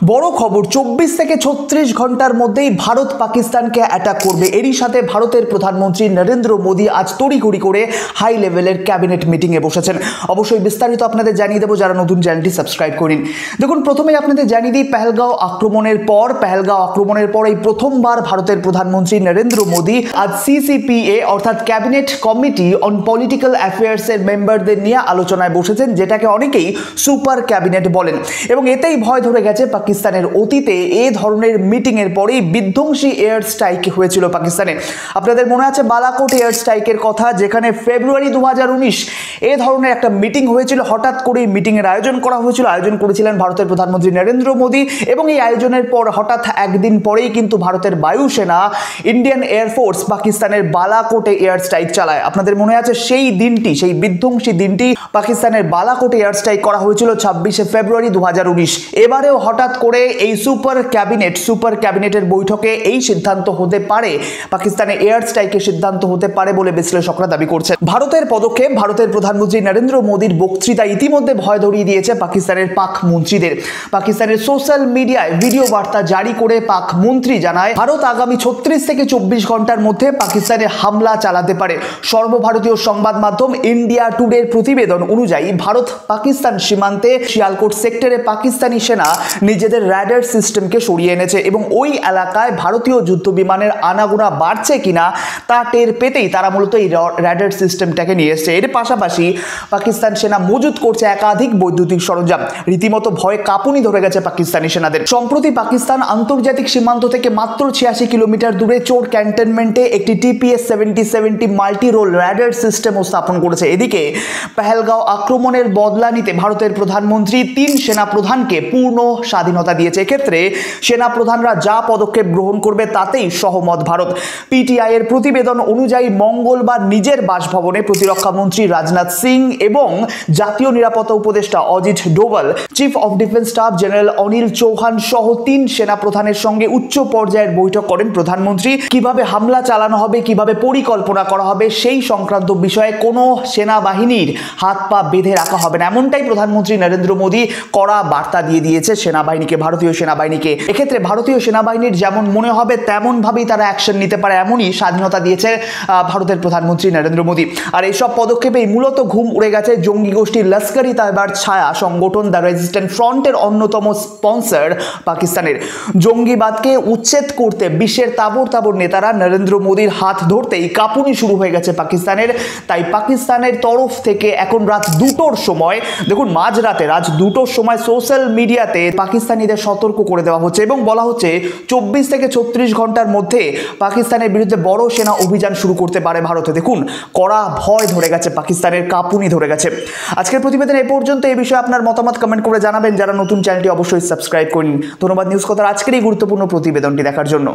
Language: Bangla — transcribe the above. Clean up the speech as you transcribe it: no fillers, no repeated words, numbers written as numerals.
বড় খবর 24 থেকে 36 ঘন্টার মধ্যেই ভারত পাকিস্তানকে অ্যাটাক করবে। এরই সাথে ভারতের প্রধানমন্ত্রী নরেন্দ্র মোদী আজ তড়িঘড়ি করে হাই লেভেলের ক্যাবিনেট মিটিংয়ে বসেছেন। অবশ্যই বিস্তারিত আপনাদের জানিয়ে দেবো, যারা নতুন চ্যানেলটি সাবস্ক্রাইব করেন। দেখুন, প্রথমেই আপনাদের জানিয়ে দিই, পেহেলগাঁও আক্রমণের পর এই প্রথমবার ভারতের প্রধানমন্ত্রী নরেন্দ্র মোদী আজ সিসিপিএ অর্থাৎ ক্যাবিনেট কমিটি অন পলিটিক্যাল অ্যাফেয়ার্সের মেম্বারদের নিয়ে আলোচনায় বসেছেন, যেটাকে অনেকেই সুপার ক্যাবিনেট বলেন। এবং এতেই ভয় ধরে গেছে পাকিস্তানের। অতীতে এ ধরনের মিটিং এর পরেই বিধ্বংসী এয়ার স্ট্রাইক হয়েছিল পাকিস্তানে। আপনাদের মনে আছে বালাকোট এয়ার স্ট্রাইকের কথা, যেখানে ফেব্রুয়ারি 2019 এ ধরনের একটা মিটিং হয়েছিল। হঠাৎ করে মিটিং এর আয়োজন করা হয়েছিল, আয়োজন করেছিলেন ভারতের প্রধানমন্ত্রী নরেন্দ্র মোদী। এবং এই আয়োজনের পর হঠাৎ একদিন পরেই কিন্তু ভারতের বায়ুসেনা, ইন্ডিয়ান এয়ারফোর্স পাকিস্তানের বালাকোটে এয়ার স্ট্রাইক চালায়। আপনাদের মনে আছে সেই দিনটি, সেই বিধ্বংসী দিনটি পাকিস্তানের বালাকোটে এয়ার স্ট্রাইক করা হয়েছিল 26শে ফেব্রুয়ারি 2019। এবারেও হঠাৎ করে এই সুপার ক্যাবিনেটের বৈঠকে এই সিদ্ধান্ত হতে পারে, পাকিস্তানে এয়ার স্ট্রাইকের সিদ্ধান্ত হতে পারে বলে বিশ্লেষকরা দাবি করছেন। ভারতের পদক্ষেপ, ভারতের প্রধানমন্ত্রী নরেন্দ্র মোদীর বক্তৃতা ইতিমধ্যে ভয় ধরিয়ে দিয়েছে পাকিস্তানের পাক মন্ত্রীদের। পাকিস্তানের সোশ্যাল মিডিয়ায় ভিডিও বার্তা জারি করে পাক মন্ত্রী জানায়, ভারত আগামী 36 থেকে 24 ঘন্টার মধ্যে পাকিস্তানে হামলা চালাতে পারে। সর্বভারতীয় সংবাদ মাধ্যম ইন্ডিয়া টুডের প্রতিবেদন অনুযায়ী ভারত পাকিস্তান সীমান্তে শিয়ালকোট সেক্টরে পাকিস্তানি সেনা নিজেদের র্যাডার সিস্টেমকে সরিয়ে এনেছে এবং ওই এলাকায় ভারতীয় যুদ্ধ বিমানের আনাগোনা বাড়ছে কিনা তা টের পেতেই তারা মূলত এই র্যাডার সিস্টেমটাকে নিয়ে এসছে। এর পাশাপাশি পাকিস্তান সেনা মজুত করছে একাধিক বৈদ্যুতিক সরঞ্জাম। রীতিমতো ভয়ে কাঁপুনি ধরে গেছে পাকিস্তানি সেনাদের। সম্প্রতি পাকিস্তান আন্তর্জাতিক সীমান্ত থেকে মাত্র 86 কিলোমিটার দূরে চোর ক্যান্টনমেন্টে একটি TPS 7070 মাল্টি রোল র্যাডার সিস্টেমও স্থাপন করেছে। এদিকে পেহেলগাঁও আক্রমণের বদলা নিতে ভারতের প্রধানমন্ত্রী 3 সেনা প্রধানকে পূর্ণ স্বাধীনতা দিয়েছে। এক্ষেত্রে সেনা প্রধানরা যা পদক্ষেপ গ্রহণ করবে তাতেই সহমত ভারত। পিটিআই এর প্রতিবেদন অনুযায়ী মঙ্গলবার নিজের বাসভবনে প্রতিরক্ষা মন্ত্রী রাজনাথ সিং এবং জাতীয় নিরাপত্তা উপদেষ্টা Ajit Doval, chief of defence staff general Anil Chauhan সহ 3 সেনা প্রধানের সঙ্গে উচ্চ পর্যায়ের বৈঠক করেন প্রধানমন্ত্রী। কিভাবে হামলা চালানো হবে, কিভাবে পরিকল্পনা করা হবে, সেই সংক্রান্ত বিষয়ে কোনো সেনাবাহিনীর হাত পা বেঁধে রাখা হবে না, এমনটাই প্রধানমন্ত্রী নরেন্দ্র মোদী কড়া বার্তা দিয়ে দিয়েছে সেনাবাহিনীকে, ভারতীয় সেনাবাহিনীকে। এক্ষেত্রে ভারতীয় সেনাবাহিনীর যেমন মনে হবে তেমন ভাবেই তারা অ্যাকশন নিতে পারে, এমনই স্বাধীনতা দিয়েছে ভারতের প্রধানমন্ত্রী নরেন্দ্র মোদী। আর এইসব পদক্ষেপেই মূলত ঘুম উড়ে গেছে জঙ্গি গোষ্ঠী লস্কর-ই তয়বার ছায়া সংগঠন দ্য রেজিস্ট্যান্ট ফ্রন্টের অন্যতম স্পন্সর পাকিস্তানের। জঙ্গিবাদকে উচ্ছেদ করতে বিশ্বের তাবড় নেতারা নরেন্দ্র মোদীর হাত ধরতেই কাঁপুনি শুরু হয়ে গেছে পাকিস্তানের। তাই পাকিস্তানের তরফ থেকে এখন রাত 2টোর সময়, দেখুন মাঝরাতে রাত 2টোর সময় সোশ্যাল মিডিয়াতে পাকিস্তানিদের সতর্ক করে দেওয়া হচ্ছে এবং বলা হচ্ছে 24 থেকে 36 ঘন্টার মধ্যে পাকিস্তানের বিরুদ্ধে বড় সেনা অভিযান শুরু করতে পারে ভারতে। দেখুন, কড়া ভয় ধরে গেছে পাকিস্তানের, কাঁপুনি ধরে গেছে। আজকের প্রতিবেদন এ পর্যন্ত। এই বিষয়ে আপনার মতামত কমেন্ট করে জানাবেন। যারা নতুন চ্যানেলটি অবশ্যই সাবস্ক্রাইব করুন। ধন্যবাদ নিউজ কথার আজকের এই গুরুত্বপূর্ণ প্রতিবেদনটি দেখার জন্য।